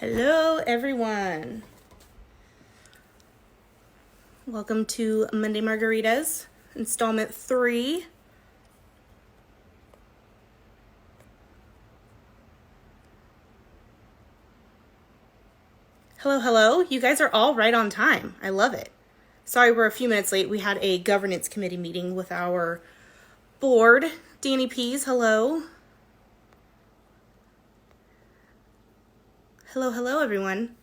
Hello, everyone. Welcome to Monday Margaritas, installment 3. Hello. You guys are all right on time. I love it. Sorry we're a few minutes late. We had a governance committee meeting with our board. Danny Pease, hello. Hello, everyone.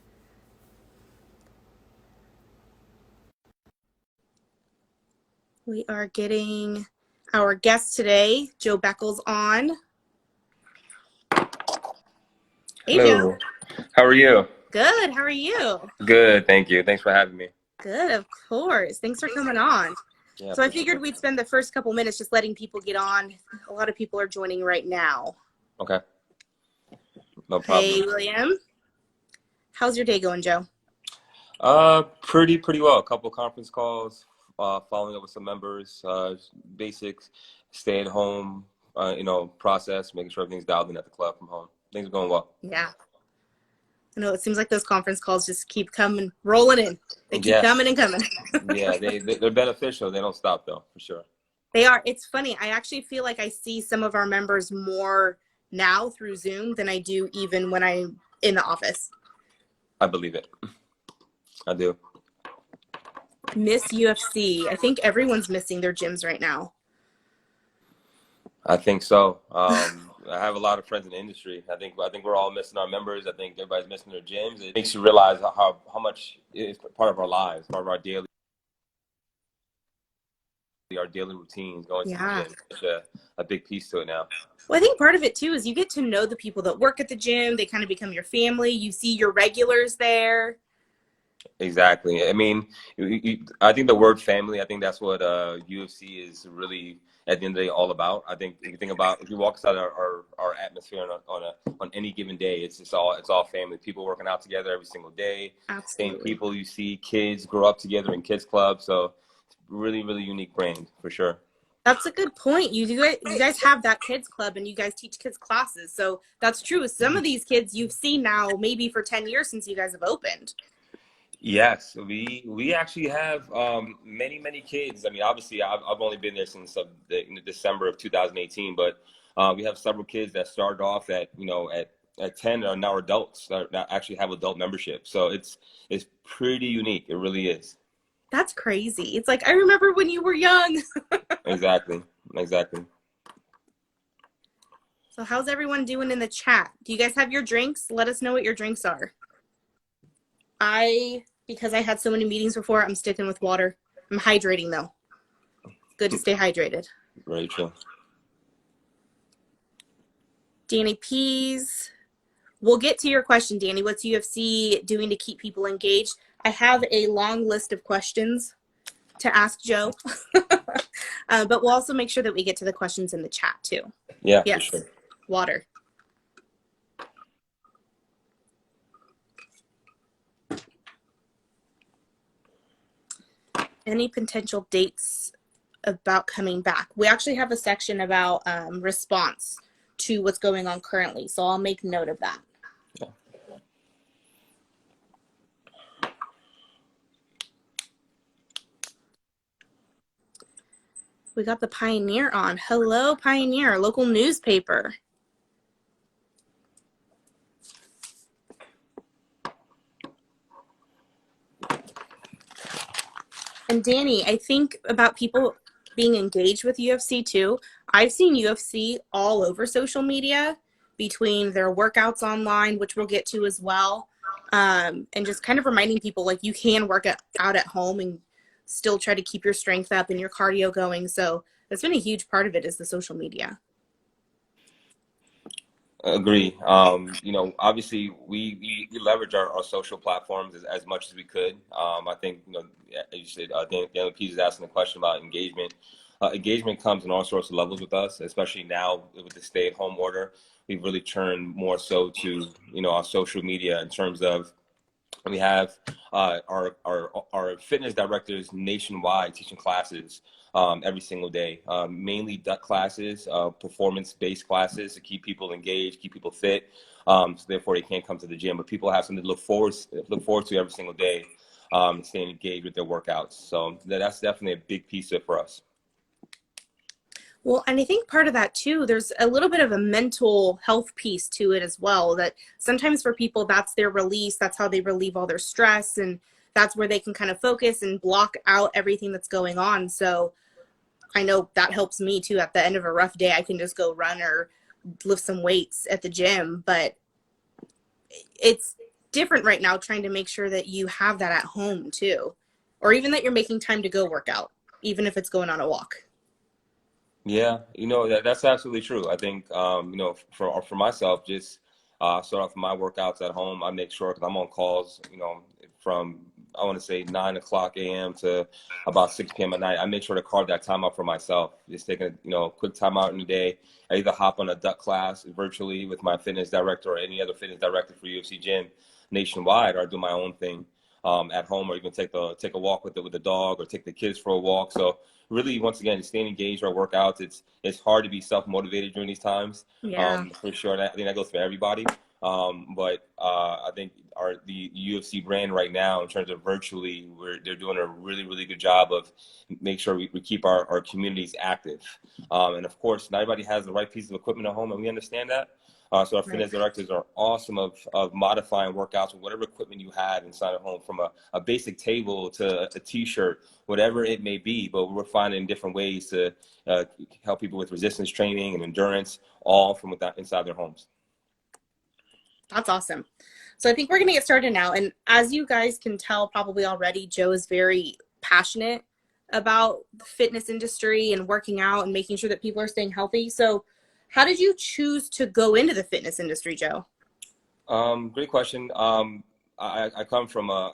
We are getting our guest today, Joe Beckles, on. Hey, Hello. Joe. How are you? Good. How are you? Good, thank you. Thanks for having me. Good, of course. Thanks for coming on. Yeah, So I for figured sure. we'd spend the first couple minutes just letting people get on. A lot of people are joining right now. Okay. No Hey, problem. William. How's your day going, Joe? Pretty well. A couple conference calls, following up with some members, basics, stay at home, process, making sure everything's dialed in at the club from home. Things are going well. Yeah. I know it seems like those conference calls just keep coming, rolling in. They keep Yes. coming and coming. Yeah, they're beneficial. They don't stop though, for sure. They are. It's funny. I actually feel like I see some of our members more now through Zoom than I do even when I'm in the office. I believe it. I do. Miss UFC. I think everyone's missing their gyms right now. I think so. I have a lot of friends in the industry. I think we're all missing our members. I think everybody's missing their gyms. It makes you realize how much it's part of our lives, part of our daily routines, going to the Yeah. gym. Such a big piece to it now. Well, I think part of it too is you get to know the people that work at the gym. They kind of become your family. You see your regulars there. Exactly. I mean, I think the word family, I think that's what UFC is really at the end of the day all about. I think if you walk outside our atmosphere on any given day, it's all family. People working out together every single day. Same Absolutely. people you see, kids grow up together in kids clubs. So it's really, really unique brand for sure. That's a good point. You guys have that kids club and you guys teach kids classes. So that's true. Some of these kids you've seen now maybe for 10 years since you guys have opened. Yes, we actually have many kids. I mean, obviously, I've only been there since December of 2018, but we have several kids that started off at 10 and are now adults that actually have adult membership. So it's pretty unique. It really is. That's crazy. It's like I remember when you were young. Exactly, exactly. So how's everyone doing in the chat? Do you guys have your drinks? Let us know what your drinks are. Because I had so many meetings before, I'm sticking with water. I'm hydrating though. Good to stay hydrated. Very true. Danny Pease. We'll get to your question, Danny. What's UFC doing to keep people engaged? I have a long list of questions to ask Joe, but we'll also make sure that we get to the questions in the chat too. Yeah, for Yes, sure. water. Any potential dates about coming back? We actually have a section about response to what's going on currently, so I'll make note of that. Yeah. We got the Pioneer on. Hello, Pioneer, local newspaper. And Danny, I think about people being engaged with UFC too. I've seen UFC all over social media between their workouts online, which we'll get to as well, and just kind of reminding people like you can work out at home and still try to keep your strength up and your cardio going. So that's been a huge part of it is the social media. Agree. Obviously we leverage our social platforms as much as we could. I think, as you said, Daniel Pease is asking the question about engagement. Engagement comes in all sorts of levels with us, especially now with the stay-at-home order. We've really turned more so to, our social media in terms of we have our fitness directors nationwide teaching classes every single day. Mainly duck classes, performance-based classes to keep people engaged, keep people fit. So therefore they can't come to the gym, but people have something to look forward to every single day, staying engaged with their workouts. So that's definitely a big piece of it for us. Well, and I think part of that too, there's a little bit of a mental health piece to it as well, that sometimes for people, that's their release. That's how they relieve all their stress. And that's where they can kind of focus and block out everything that's going on. So I know that helps me too. At the end of a rough day, I can just go run or lift some weights at the gym. But it's different right now trying to make sure that you have that at home too, or even that you're making time to go work out, even if it's going on a walk. Yeah, that's absolutely true. I think for myself, just start off my workouts at home. I make sure because I'm on calls, from I want to say 9 o'clock a.m. to about 6 p.m. at night. I make sure to carve that time out for myself. Just taking a quick time out in the day. I either hop on a duck class virtually with my fitness director or any other fitness director for UFC gym nationwide, or I do my own thing at home, or even take a walk with the dog, or take the kids for a walk. So really, once again, staying engaged with our workouts. It's hard to be self-motivated during these times, Yeah. for sure. And I think that goes for everybody. But I think the UFC brand right now, in terms of virtually, they're doing a really, really good job of make sure we keep our communities active. And of course, not everybody has the right piece of equipment at home, and we understand that. So our Right. fitness directors are awesome of modifying workouts with whatever equipment you have inside at home, from a basic table to a t-shirt, whatever it may be. But we're finding different ways to help people with resistance training and endurance, all from inside their homes. That's awesome. So I think we're going to get started now. And as you guys can tell probably already, Joe is very passionate about the fitness industry and working out and making sure that people are staying healthy. So how did you choose to go into the fitness industry, Joe? Great question. I come from a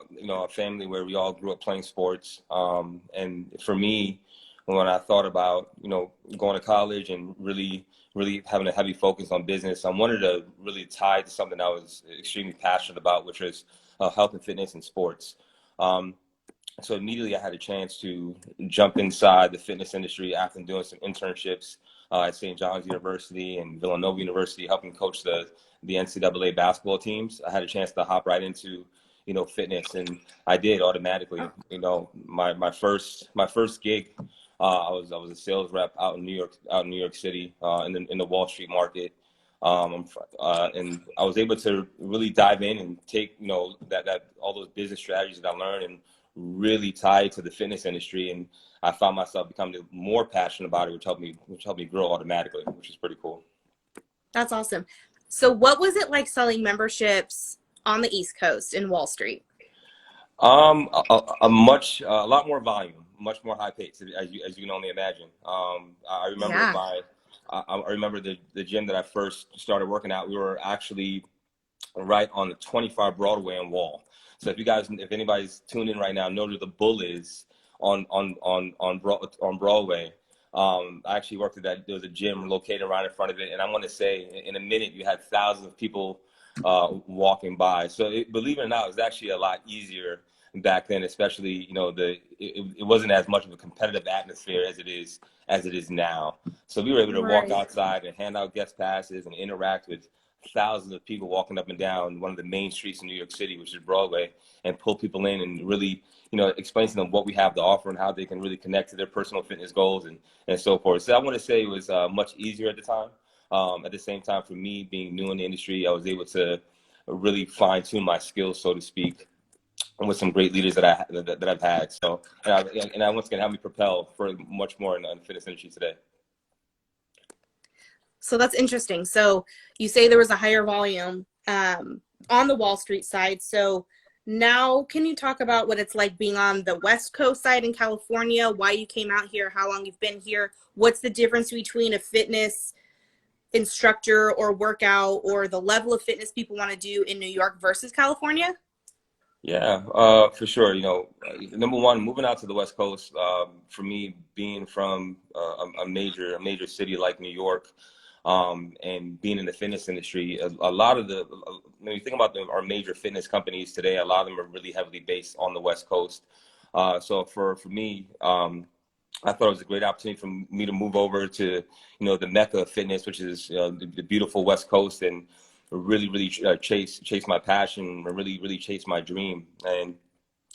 family where we all grew up playing sports. And for me, when I thought about, going to college and really, really having a heavy focus on business, I wanted to really tie to something I was extremely passionate about, which was health and fitness and sports. Um, so immediately I had a chance to jump inside the fitness industry after doing some internships at St. John's University and Villanova University, helping coach the NCAA basketball teams. I had a chance to hop right into, fitness, and I did automatically. My first gig, I was a sales rep out in New York City, in the Wall Street market. And I was able to really dive in and take, that all those business strategies that I learned and really tied to the fitness industry, and I found myself becoming more passionate about it, which helped me grow automatically, which is pretty cool. That's awesome. So what was it like selling memberships on the East Coast in Wall Street? A lot more volume, much more high pace, as you can only imagine. I remember Yeah. I remember the gym that I first started working at. We were actually right on the 25 Broadway and Wall. So if anybody's tuned in right now, know where the Bull is on Broadway. I actually worked at that. There was a gym located right in front of it, and I want to say in a minute you had thousands of people walking by. So believe it or not, it was actually a lot easier back then, especially it wasn't as much of a competitive atmosphere as it is now. So we were able to walk Right. outside and hand out guest passes and interact with thousands of people walking up and down one of the main streets in New York City, which is Broadway, and pull people in and really, explain to them what we have to offer and how they can really connect to their personal fitness goals and so forth. So I want to say it was much easier at the time. At the same time, for me being new in the industry, I was able to really fine tune my skills, so to speak, and with some great leaders that I've had. So, and I once again helped me propel for much more in the fitness industry today. So that's interesting. So you say there was a higher volume on the Wall Street side. So now can you talk about what it's like being on the West Coast side in California, why you came out here, how long you've been here? What's the difference between a fitness instructor or workout or the level of fitness people want to do in New York versus California? Yeah, for sure. Number one, moving out to the West Coast, for me, being from a major city like New York, and being in the fitness industry, a lot of when you think about our major fitness companies today, a lot of them are really heavily based on the West Coast. So for me, I thought it was a great opportunity for me to move over to, the mecca of fitness, which is the beautiful West Coast, and really chase my passion, and really chase my dream. And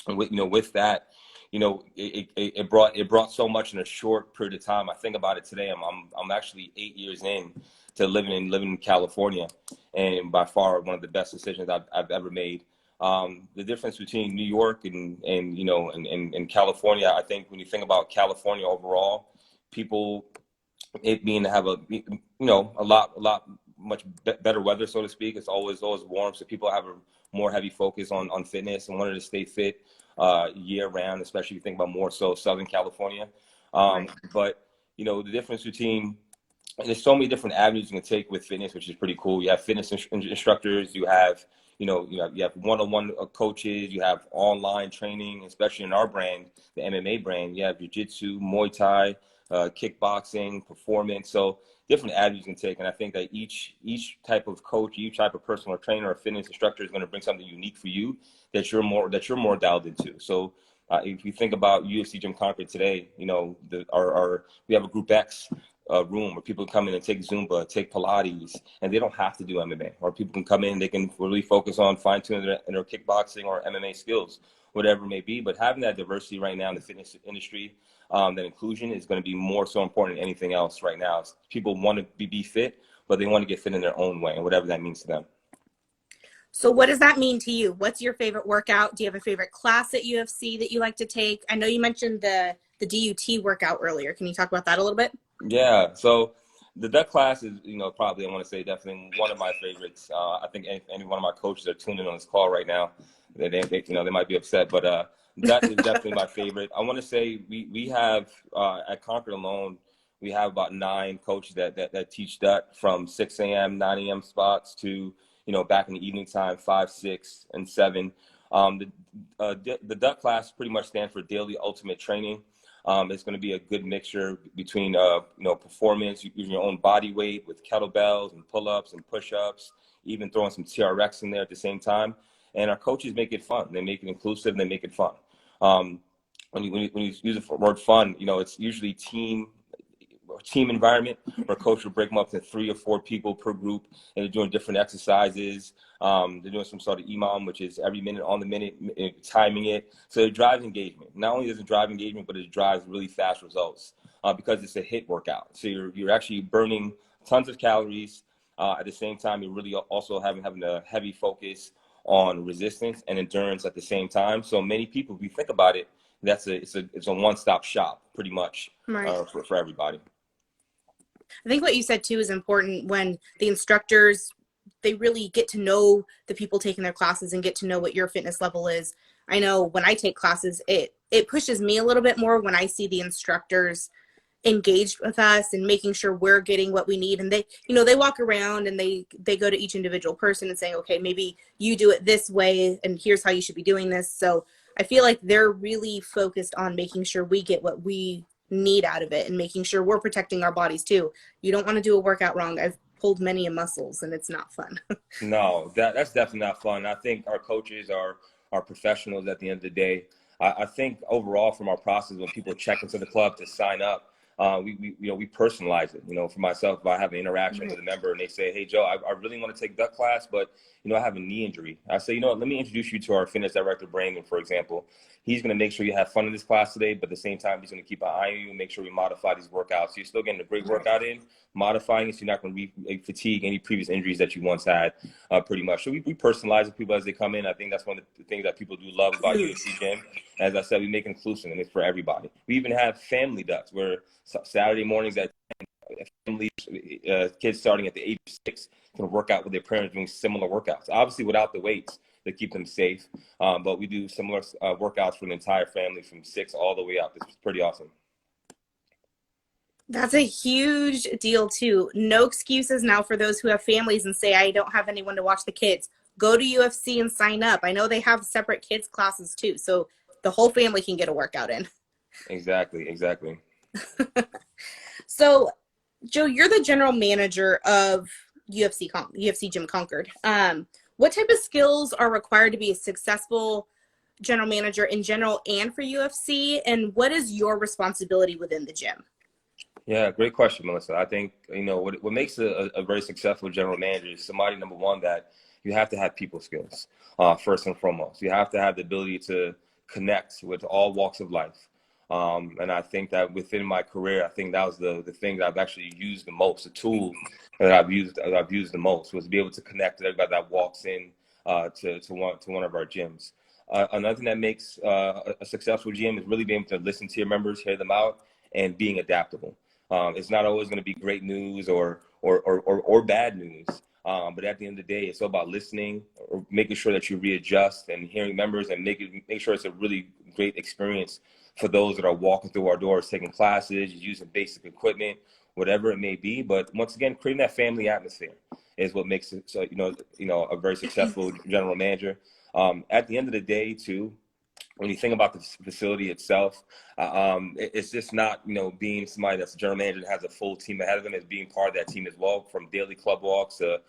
with that, it brought so much in a short period of time. I think about it today. I'm actually 8 years in to living in California, and by far one of the best decisions I've ever made. The difference between New York and California, I think when you think about California overall, people, it being to have a lot much better weather, so to speak. It's always warm, so people have a more heavy focus on fitness and wanted to stay fit year round, especially if you think about more so Southern California. Right. But the difference between, and there's so many different avenues you can take with fitness, which is pretty cool. You have fitness instructors, you have one-on-one coaches, you have online training, especially in our brand, the MMA brand. You have jiu-jitsu, Muay Thai, kickboxing, performance. So different avenues you can take. And I think that each type of coach, each type of personal trainer or fitness instructor is going to bring something unique for you that you're more dialed into. So if you think about UFC Gym Concord today, we have a Group X room where people come in and take Zumba, take Pilates, and they don't have to do MMA. Or people can come in, they can really focus on fine-tuning their kickboxing or MMA skills, whatever it may be. But having that diversity right now in the fitness industry, that inclusion is going to be more so important than anything else right now. People want to be fit, but they want to get fit in their own way, and whatever that means to them. So what does that mean to you? What's your favorite workout? Do you have a favorite class at UFC that you like to take? I know you mentioned the DUT workout earlier. Can you talk about that a little bit? Yeah, so the duck class is, probably, I want to say, definitely one of my favorites. I think any one of my coaches are tuning on this call right now. They might be upset, but that is definitely my favorite. I want to say we have at Concord alone, we have about 9 coaches that teach that, from 6 a.m., 9 a.m. spots to back in the evening time, 5, 6, and 7. The duck class pretty much stands for Daily Ultimate Training. It's going to be a good mixture between performance, using your own body weight with kettlebells and pull-ups and push-ups, even throwing some TRX in there at the same time. And our coaches make it fun. They make it inclusive, and they make it fun. When you use the word fun, it's usually team environment, where coach will break them up to 3 or 4 people per group, and they're doing different exercises. They're doing some sort of EMOM, which is every minute on the minute, timing it. So it drives engagement. Not only does it drive engagement, but it drives really fast results because it's a HIIT workout. So you're actually burning tons of calories. At the same time, you're really also having a heavy focus on resistance and endurance at the same time. So many people, if you think about it, it's a one-stop shop pretty much Right. for everybody. I think what you said too is important, when the instructors, they really get to know the people taking their classes and get to know what your fitness level is. I know when I take classes, it pushes me a little bit more when I see the instructors engaged with us and making sure we're getting what we need. And they walk around and they go to each individual person and say, okay, maybe you do it this way, and here's how you should be doing this. So I feel like they're really focused on making sure we get what we need out of it, and making sure we're protecting our bodies too. You don't want to do a workout wrong. I've pulled many muscles, and it's not fun. No, that's definitely not fun. I think our coaches are professionals at the end of the day. I think overall, from our process, when people check into the club to sign up, we personalize it. For myself, if I have an interaction with a member and they say, "Hey, Joe, I really want to take duck class, but I have a knee injury." I say, let me introduce you to our fitness director, Brandon, for example. He's going to make sure you have fun in this class today, but at the same time, he's going to keep an eye on you and make sure we modify these workouts. So you're still getting a great workout in, modifying it, so you're not going to fatigue any previous injuries that you once had, pretty much. So we personalize the people as they come in. I think that's one of the things that people do love about UFC Gym. As I said, we make it inclusive, and it's for everybody. We even have family ducks, where Saturday mornings at families, kids starting at the age of 6 can work out with their parents doing similar workouts, obviously without the weights to keep them safe. But we do similar workouts for the entire family from 6 all the way up. It's pretty awesome. That's a huge deal too. No excuses now for those who have families and say, I don't have anyone to watch the kids. Go to UFC and sign up. I know they have separate kids classes too, so the whole family can get a workout in. Exactly. So, Joe, you're the general manager of UFC Gym Concord. What type of skills are required to be a successful general manager in general and for UFC? And what is your responsibility within the gym? Yeah, great question, Melissa. I think, what makes a very successful general manager is somebody, number one, that you have to have people skills, first and foremost. You have to have the ability to connect with all walks of life. And I think that within my career, I think that was the thing that I've actually used the most, the tool that I've used the most, was to be able to connect with everybody that walks in to one of our gyms. Another thing that makes a successful gym is really being able to listen to your members, hear them out, and being adaptable. It's not always going to be great news or bad news. But at the end of the day, it's all about listening, or making sure that you readjust and hearing members, and make sure it's a really great experience for those that are walking through our doors, taking classes, using basic equipment, whatever it may be. But once again, creating that family atmosphere is what makes it so, a very successful general manager. At the end of the day, too, when you think about the facility itself, it's just not, being somebody that's a general manager that has a full team ahead of them. It's being part of that team as well, from daily club walks to,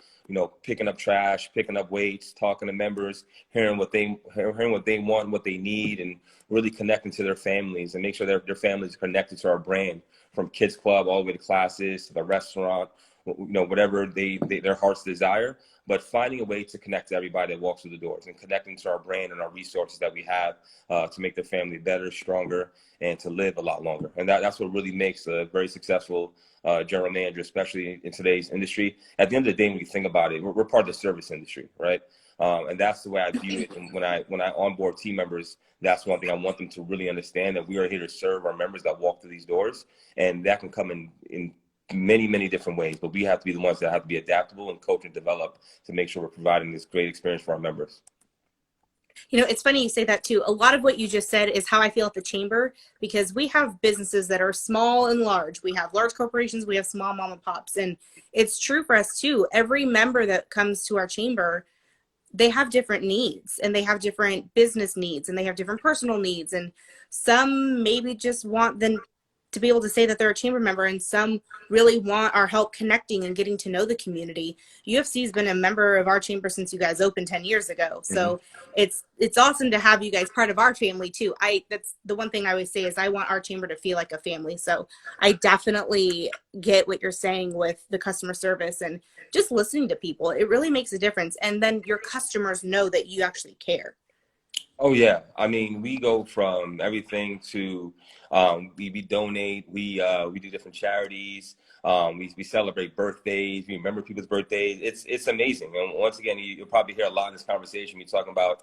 picking up trash, picking up weights, talking to members, hearing what they want, what they need, and really connecting to their families and make sure their families are connected to our brand, from kids club all the way to classes to the restaurant, whatever their hearts desire, but finding a way to connect to everybody that walks through the doors and connecting to our brand and our resources that we have to make their family better, stronger, and to live a lot longer. And that's what really makes a very successful general manager, especially in today's industry. At the end of the day, when you think about it, we're part of the service industry, right? And that's the way I view it. And when I onboard team members, that's one thing I want them to really understand, that we are here to serve our members that walk through these doors, and that can come in many, many different ways, but we have to be the ones that have to be adaptable and coach and develop to make sure we're providing this great experience for our members. It's funny you say that too. A lot of what you just said is how I feel at the chamber, because we have businesses that are small and large. We have large corporations, we have small mom and pops, and it's true for us too. Every member that comes to our chamber, they have different needs, and they have different business needs, and they have different personal needs, and some maybe just want them to be able to say that they're a chamber member, and some really want our help connecting and getting to know the community. UFC has been a member of our chamber since you guys opened 10 years ago. Mm-hmm. So it's awesome to have you guys part of our family too. That's the one thing I always say, is I want our chamber to feel like a family. So I definitely get what you're saying with the customer service and just listening to people. It really makes a difference. And then your customers know that you actually care. Oh yeah, I mean, we go from everything to we donate, we do different charities, we celebrate birthdays, we remember people's birthdays. It's amazing. And once again, you'll probably hear a lot in this conversation. We talking about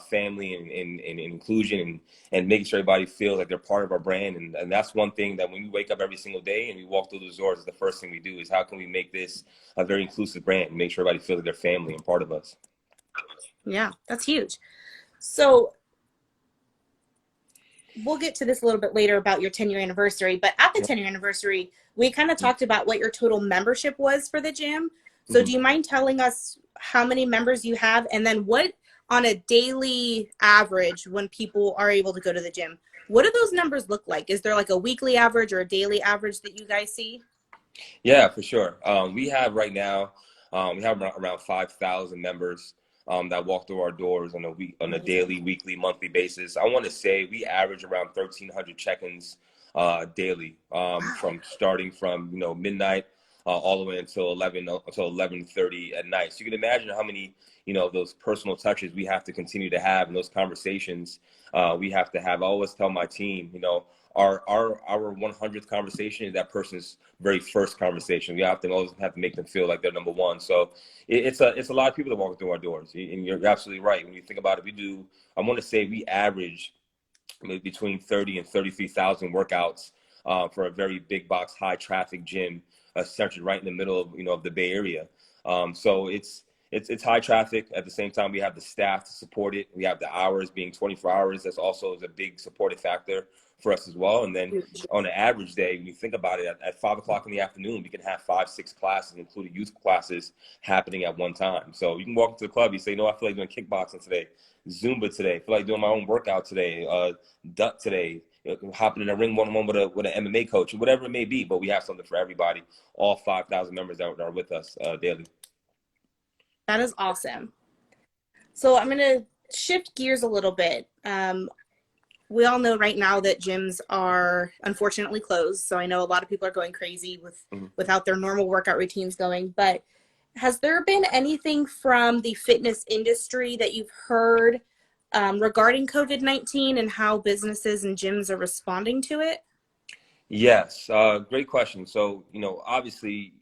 family and inclusion, and making sure everybody feels like they're part of our brand. And that's one thing that when we wake up every single day and we walk through those doors, the first thing we do is, how can we make this a very inclusive brand and make sure everybody feels like they're family and part of us. Yeah, that's huge. So we'll get to this a little bit later about your 10-year anniversary, but at the 10-year anniversary, we kind of talked about what your total membership was for the gym. So do you mind telling us how many members you have, and then what, on a daily average, when people are able to go to the gym, what do those numbers look like? Is there like a weekly average or a daily average that you guys see? Yeah, for sure. We have right now, we have around 5,000 members that walk through our doors on a Amazing. daily, weekly, monthly basis. I want to say we average around 1,300 check-ins daily, Wow. from starting from midnight all the way until 11:30 at night. So you can imagine how many those personal touches we have to continue to have, and those conversations we have to have. I always tell my team, our 100th conversation is that person's very first conversation. We always have to make them feel like they're number one. So it's a lot of people that walk through our doors, and you're absolutely right. When you think about it, I want to say we average maybe between 30 and 33,000 workouts for a very big box, high traffic gym, centered right in the middle of the Bay Area. So it's high traffic. At the same time, we have the staff to support it. We have the hours being 24 hours. That's also is a big supportive factor for us as well. And then on an average day, when you think about it, at 5 o'clock in the afternoon, we can have 5-6 classes, including youth classes, happening at one time. So you can walk into the club, you say, no, I feel like doing kickboxing today, Zumba today, I feel like doing my own workout today, duck today, hopping in a ring one-on-one with an MMA coach, or whatever it may be. But we have something for everybody, all 5,000 members that are with us daily. That is awesome. So I'm going to shift gears a little bit. Um, we all know right now that gyms are unfortunately closed. So I know a lot of people are going crazy Mhm. without their normal workout routines going. But has there been anything from the fitness industry that you've heard regarding COVID-19 and how businesses and gyms are responding to it? Yes, great question. So, obviously,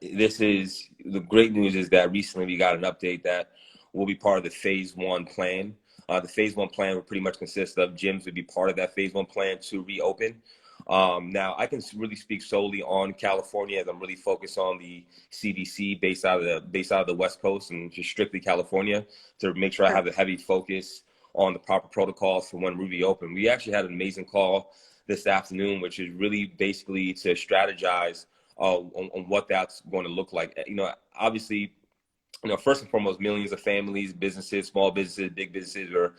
this is the great news is that recently we got an update that will be part of the phase one plan. The phase one plan will pretty much consist of gyms would be part of that phase one plan to reopen. Now, I can really speak solely on California as I'm really focused on the CDC based out of the West Coast and just strictly California to make sure I Sure. have a heavy focus on the proper protocols for when we reopen. We actually had an amazing call this afternoon, which is really basically to strategize on what that's going to look like. Obviously, first and foremost, millions of families, businesses, small businesses, big businesses are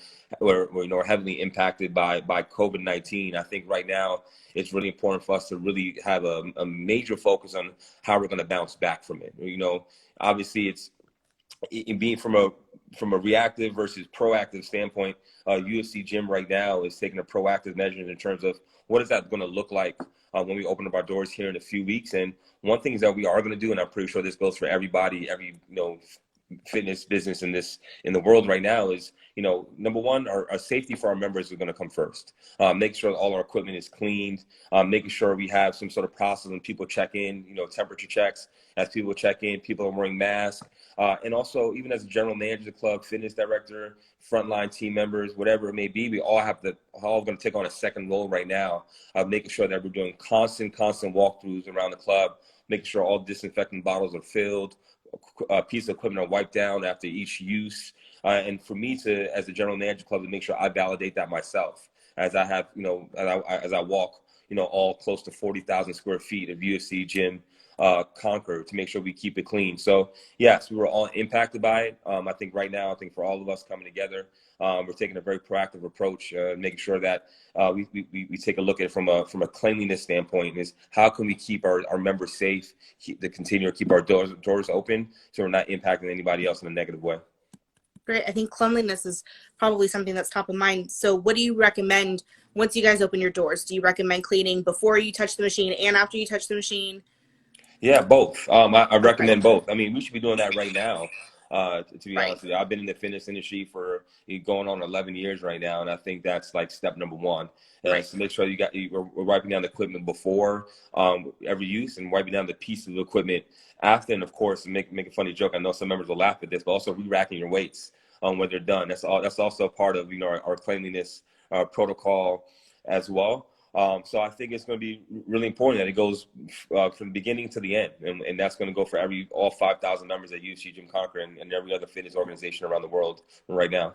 heavily impacted by COVID-19. I think right now it's really important for us to really have a major focus on how we're going to bounce back from it. Obviously it's in being from a reactive versus proactive standpoint. UFC Gym right now is taking a proactive measure in terms of what is that going to look like when we open up our doors here in a few weeks. And one thing is that we are going to do, and I'm pretty sure this goes for everybody, every fitness business in the world right now, is number one, our safety for our members is going to come first. Make sure that all our equipment is cleaned, making sure we have some sort of process when people check in, temperature checks as people check in, people are wearing masks. And also, even as a general manager of the club, fitness director, frontline team members, whatever it may be, we all going to take on a second role right now of making sure that we're doing constant walkthroughs around the club, making sure all disinfectant bottles are filled, piece of equipment are wiped down after each use. And for me to, as a general manager of the club, to make sure I validate that myself as I have, as I walk, all close to 40,000 square feet of UFC gym, Concord, to make sure we keep it clean. So yes, we were all impacted by it. I think right now, I think for all of us coming together, we're taking a very proactive approach, making sure that we take a look at it from a cleanliness standpoint. Is how can we keep our members safe, continue to keep our doors open, so we're not impacting anybody else in a negative way. Great. I think cleanliness is probably something that's top of mind. So what do you recommend once you guys open your doors? Do you recommend cleaning before you touch the machine and after you touch the machine? Yeah, both. I Okay. recommend both. I mean, we should be doing that right now. To be Right. honest with you, I've been in the fitness industry for going on 11 years right now, and I think that's like step number one. Right. So make sure we're wiping down the equipment before every use, and wiping down the piece of equipment after. And of course, make a funny joke. I know some members will laugh at this, but also re-racking your weights when they're done. That's also part of our cleanliness protocol as well. So I think it's going to be really important that it goes from the beginning to the end, and that's going to go for all 5,000 members at UFC Gym Concord and every other fitness organization around the world right now.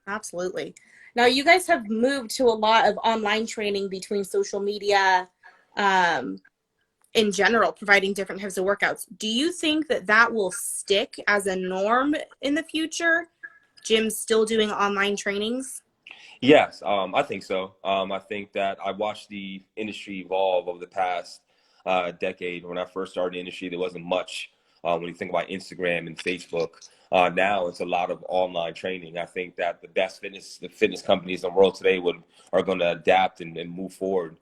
Absolutely. Now, you guys have moved to a lot of online training between social media, um, in general, providing different types of workouts. Do you think that that will stick as a norm in the future? Gyms still doing online trainings? Yes, I think so. I think that I watched the industry evolve over the past decade. When I first started in the industry, there wasn't much when you think about Instagram and Facebook. Now it's a lot of online training. I think that the fitness companies in the world today are going to adapt and move forward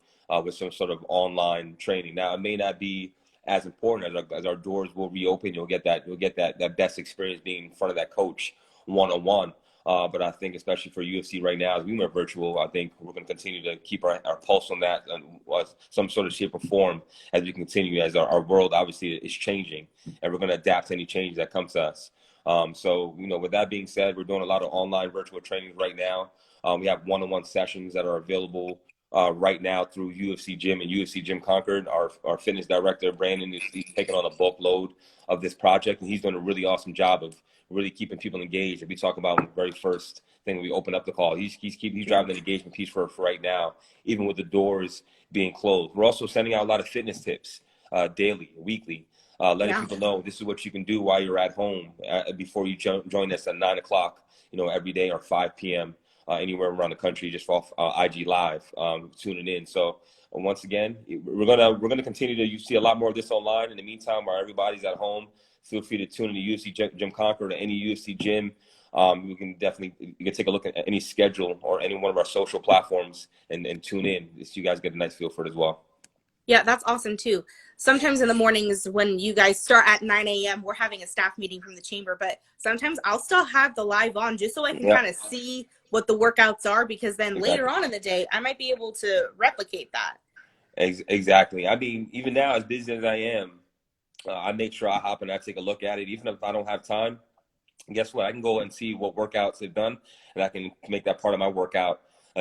with some sort of online training. Now it may not be as important as our doors will reopen. You'll get that best experience being in front of that coach one on one. But I think, especially for UFC right now, as we went virtual, I think we're going to continue to keep our pulse on that and some sort of shape or form as we continue, as our world obviously is changing, and we're going to adapt to any change that comes to us. So, with that being said, we're doing a lot of online virtual trainings right now. We have one-on-one sessions that are available right now through UFC Gym and UFC Gym Concord. Our fitness director, Brandon, he's taking on a bulk load of this project, and he's doing a really awesome job of really keeping people engaged. If we talk about the very first thing when we open up the call, he's driving the engagement piece for right now, even with the doors being closed. We're also sending out a lot of fitness tips daily, weekly, letting Yeah. people know this is what you can do while you're at home before you join us at 9 o'clock, every day, or 5 p.m. Anywhere around the country, just off IG Live, tuning in. So once again, we're gonna continue to see a lot more of this online. In the meantime, while everybody's at home, feel free to tune in to UFC Gym Concord or any UFC gym you can take a look at any schedule or any one of our social platforms and tune in so you guys get a nice feel for it as well. Yeah, that's awesome too. Sometimes in the mornings when you guys start at 9 a.m., we're having a staff meeting from the chamber, but sometimes I'll still have the live on just so I can Yeah, kind of see what the workouts are, because then later exactly. on in the day, I might be able to replicate that. Exactly. I mean, even now, as busy as I am, I make sure I hop and I take a look at it, even if I don't have time. And guess what? I can go and see what workouts they've done, and I can make that part of my workout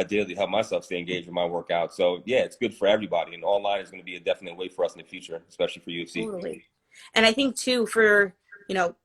daily to help myself stay engaged with my workout. So yeah, it's good for everybody, and online is going to be a definite way for us in the future, especially for UFC. Totally. And I think too, for,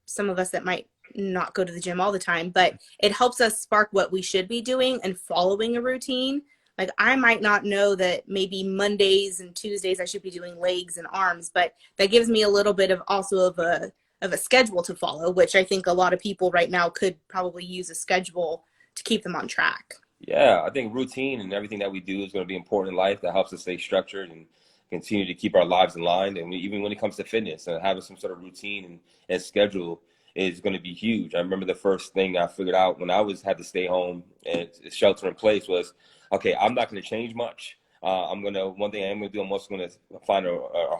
some of us that might not go to the gym all the time, but it helps us spark what we should be doing and following a routine. Like I might not know that maybe Mondays and Tuesdays I should be doing legs and arms, but that gives me a little bit of also of a schedule to follow, which I think a lot of people right now could probably use a schedule to keep them on track. Yeah, I think routine and everything that we do is going to be important in life. That helps us stay structured and continue to keep our lives in line. And even when it comes to fitness, and having some sort of routine and schedule is going to be huge. I remember the first thing I figured out when I had to stay home and shelter in place was, okay, I'm not going to change much. One thing I'm going to do, I'm also going to find a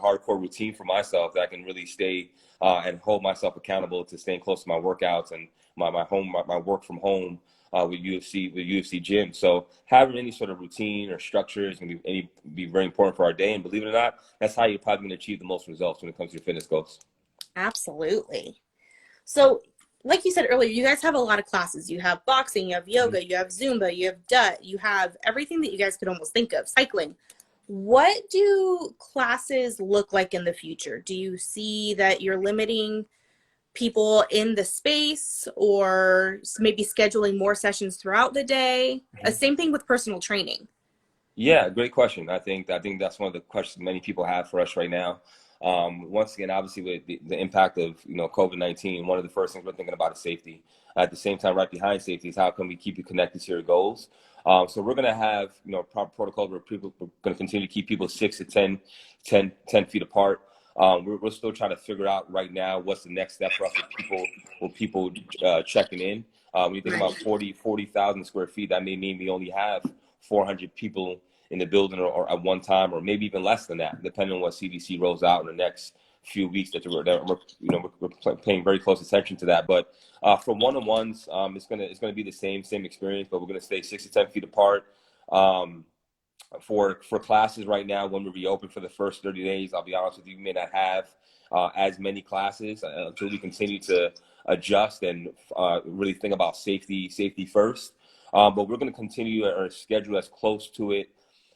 hardcore routine for myself that I can really stay and hold myself accountable to staying close to my workouts and my work from home with UFC gym. So having any sort of routine or structure is going to be very important for our day. And believe it or not, that's how you're probably going to achieve the most results when it comes to your fitness goals. Absolutely. So, like you said earlier, you guys have a lot of classes. You have boxing, you have Mhm. yoga, you have Zumba, you have DUT, you have everything that you guys could almost think of, cycling. What do classes look like in the future? Do you see that you're limiting people in the space, or maybe scheduling more sessions throughout the day? Same thing with personal training. Yeah, great question. I think that's one of the questions many people have for us right now. Once again, obviously with the impact of COVID-19, one of the first things we're thinking about is safety. At the same time, right behind safety is how can we keep you connected to your goals. So we're going to have proper protocol where we're going to continue to keep people 6 to 10 feet apart. We're still trying to figure out right now what's the next step for us with people checking in. When you think Right. about 40,000 square feet, that may mean we only have 400 people in the building or at one time, or maybe even less than that, depending on what CDC rolls out in the next few weeks. We're paying very close attention to that. But for one-on-ones, it's gonna be the same experience, but we're gonna stay 6 to 10 feet apart. Um, for classes right now, when we reopen for the first 30 days, I'll be honest with you, we may not have as many classes until we continue to adjust and really think about safety first. But we're going to continue our schedule as close to it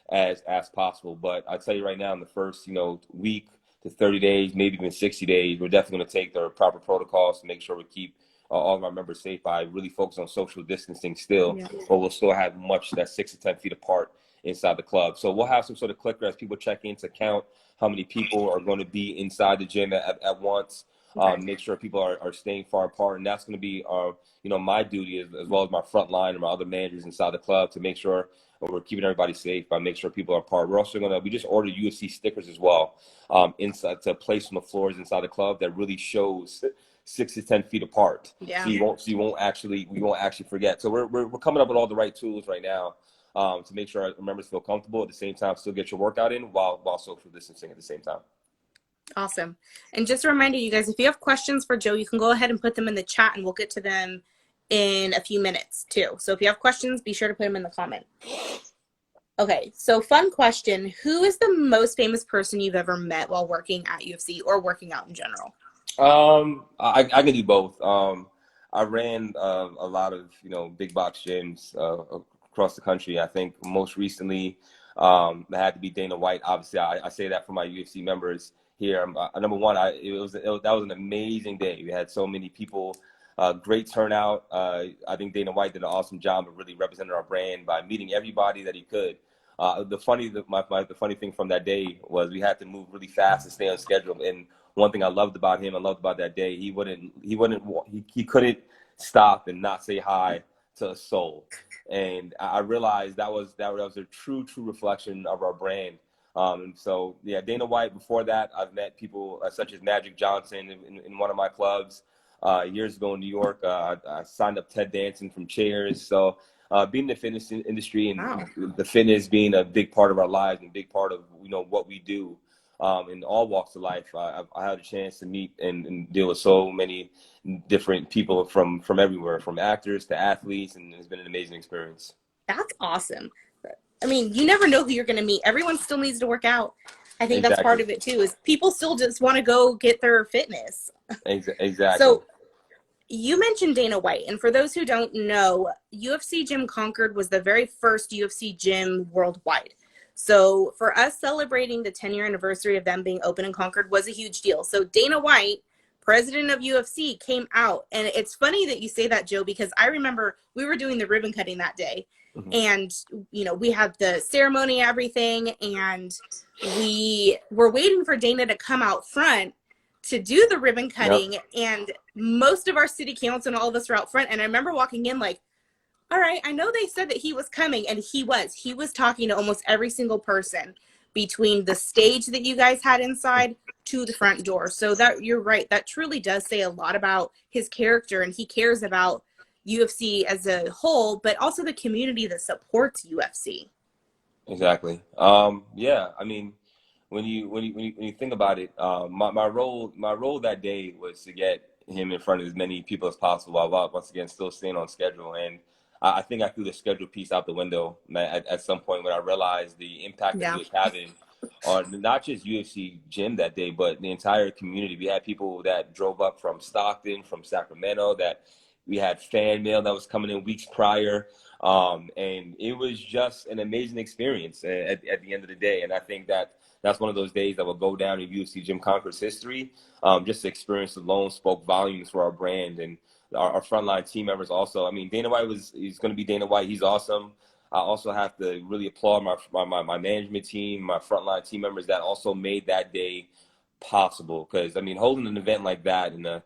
as possible. But I tell you right now, in the first week to 30 days, maybe even 60 days, we're definitely going to take the proper protocols to make sure we keep all of our members safe by really focus on social distancing still, Yeah. but we'll still have much that's 6 to 10 feet apart inside the club. So we'll have some sort of clicker as people check in to count how many people are going to be inside the gym at once. Okay. Make sure people are staying far apart, and that's going to be my duty as well as my front line and my other managers inside the club to make sure we're keeping everybody safe by making sure people are apart. We just ordered UFC stickers as well inside to place on the floors inside the club that really shows 6 to 10 feet apart. So Yeah. we won't actually forget. So we're coming up with all the right tools right now to make sure our members feel comfortable at the same time, still get your workout in while social distancing at the same time. Awesome. And just a reminder, you guys, if you have questions for Joe, you can go ahead and put them in the chat and we'll get to them in a few minutes too. So if you have questions, be sure to put them in the comment. Okay, so fun question. Who is the most famous person you've ever met while working at UFC or working out in general? I can do both. I ran a lot of big box gyms across the country. I think most recently it had to be Dana White. Obviously, I say that for my UFC members here. Number one, that was an amazing day. We had so many people, great turnout. I think Dana White did an awesome job of really representing our brand by meeting everybody that he could. The funny thing from that day was we had to move really fast to stay on schedule. And one thing I loved about him, I loved about that day, he couldn't stop and not say hi to a soul. And I realized that was a true reflection of our brand. And so yeah, Dana White. Before that, I've met people such as Magic Johnson in one of my clubs. years ago in New York. I signed up TED dancing from chairs. So being in the fitness industry Wow. and the fitness being a big part of our lives and a big part of what we do in all walks of life. I had a chance to meet and deal with so many different people from everywhere, from actors to athletes, and it's been an amazing experience. That's awesome. I mean, you never know who you're going to meet. Everyone still needs to work out. I think that's part Exactly. of it too, is people still just want to go get their fitness. Exactly. So you mentioned Dana White, and for those who don't know, UFC Gym Concord was the very first UFC gym worldwide. So for us, celebrating the 10-year anniversary of them being open in Concord was a huge deal. So Dana White, president of UFC, came out, and it's funny that you say that, Joe, because I remember we were doing the ribbon cutting that day, Mhm. and we had the ceremony and everything, and we were waiting for Dana to come out front to do the ribbon Yep. cutting, and most of our city council and all of us were out front. And I remember walking in like, all right, I know they said that he was coming, and he was talking to almost every single person between the stage that you guys had inside to the front door. So that, you're right, that truly does say a lot about his character, and he cares about UFC as a whole, but also the community that supports UFC. Exactly. Yeah. I mean, when you think about it, my role that day was to get him in front of as many people as possible, while once again still staying on schedule. And I think I threw the schedule piece out the window at some point when I realized the impact that he Yeah. was having on not just UFC gym that day, but the entire community. We had people that drove up from Stockton, from Sacramento, that we had fan mail that was coming in weeks prior. And it was just an amazing experience at the end of the day. And I think that's one of those days that will go down in UFC Jim Concord's history. Just the experience alone spoke volumes for our brand and our frontline team members also. I mean, Dana White he's going to be Dana White. He's awesome. I also have to really applaud my management team, my frontline team members that also made that day possible. Because I mean, holding an event like that in a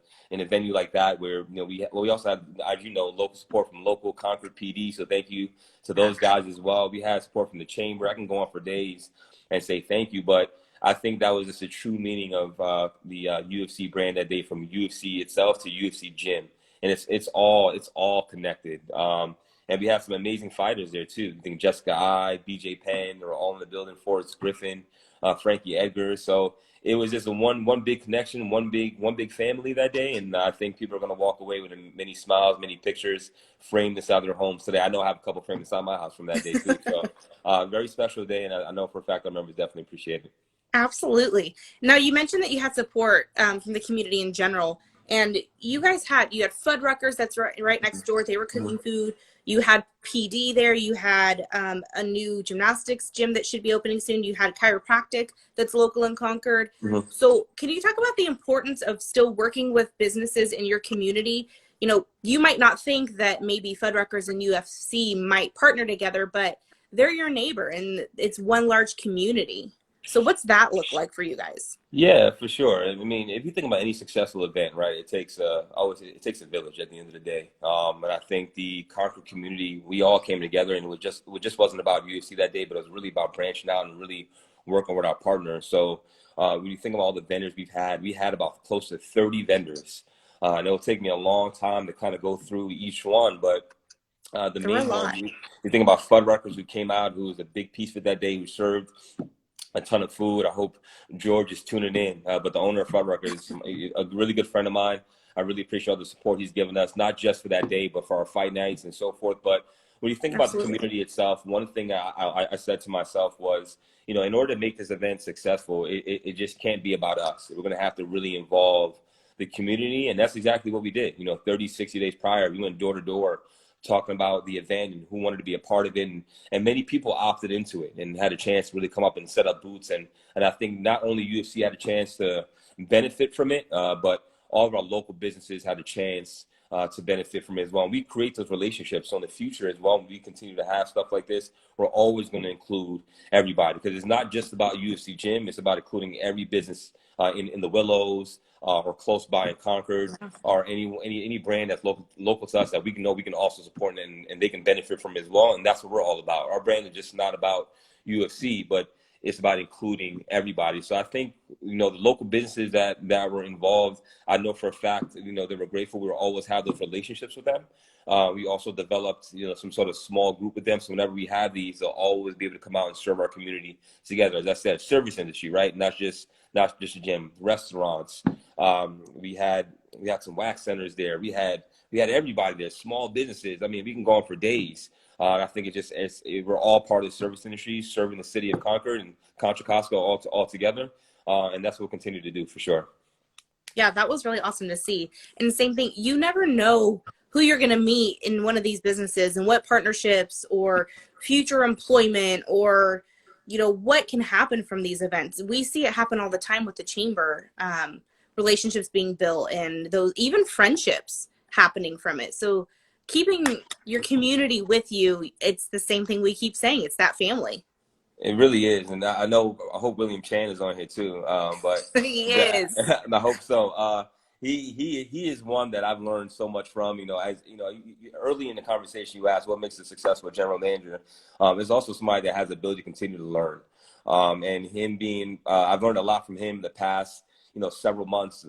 venue like that, where we also had, as local support from local Concord PD. So thank you to Yeah. those guys as well. We had support from the chamber. I can go on for days and say thank you, but I think that was just a true meaning of the UFC brand that day, from UFC itself to UFC Gym, and it's all connected. And we have some amazing fighters there too. I think Jessica BJ Penn, are all in the building. Forrest Griffin, Frankie Edgar. So it was just a one big connection, one big family that day. And I think people are going to walk away with many smiles, many pictures framed inside their homes today. I know I have a couple framed inside my house from that day too. So very special day, and I know for a fact our members definitely appreciate it. Absolutely. Now, you mentioned that you had support from the community in general, and you had Fuddruckers that's right next door. They were Mhm. cooking food. You had PD there. You had a new gymnastics gym that should be opening soon. You had chiropractic that's local in Concord. Mhm. So, can you talk about the importance of still working with businesses in your community? You might not think that maybe Fuddruckers and UFC might partner together, but they're your neighbor, and it's one large community. So what's that look like for you guys? Yeah, for sure. I mean, if you think about any successful event, right, it takes a village at the end of the day. And I think the Concord community, we all came together, and it just wasn't about UFC that day, but it was really about branching out and really working with our partners. So when you think of all the vendors we had about close to 30 vendors. And it'll take me a long time to kind of go through each one, but the There were a main one, lot. you think about Fuddruckers, who came out, who was a big piece of that day, who served a ton of food. I hope George is tuning in. But the owner of Fuddruckers is a really good friend of mine. I really appreciate all the support he's given us, not just for that day, but for our fight nights and so forth. But when you think about the Absolutely. community itself, one thing I said to myself was, in order to make this event successful, it just can't be about us. We're going to have to really involve the community. And that's exactly what we did. 30, 60 days prior, we went door to door talking about the event and who wanted to be a part of it. And many people opted into it and had a chance to really come up and set up booths. And I think not only UFC had a chance to benefit from it, but all of our local businesses had a chance to benefit from it as well. And we create those relationships. So in the future as well, when we continue to have stuff like this, we're always going to include everybody, because it's not just about UFC Gym. It's about including every business in the Willows or close by in Concord, or any brand that's local to us that we can also support, and they can benefit from as well. And that's what we're all about. Our brand is just not about UFC, but it's about including everybody. So I think, the local businesses that were involved, I know for a fact, they were grateful. We will always have those relationships with them. We also developed, some sort of small group with them. So whenever we have these, they'll always be able to come out and serve our community together. As I said, service industry, right? Not just a gym, restaurants. We had some wax centers there. We had everybody there, small businesses. I mean, we can go on for days. I think we're all part of the service industry, serving the city of Concord and Contra Costa all together. And that's what we'll continue to do for sure. Yeah, that was really awesome to see. And same thing, you never know who you're going to meet in one of these businesses and what partnerships or future employment or, what can happen from these events. We see it happen all the time with the chamber, relationships being built and those even friendships happening from it. So keeping your community with you, it's the same thing we keep saying. It's that family. It really is, and I hope William Chan is on here too. But He is. I hope so. He is one that I've learned so much from. Early in the conversation, you asked what makes a successful general manager. Is also somebody that has the ability to continue to learn. And him being, I've learned a lot from him the past, several months,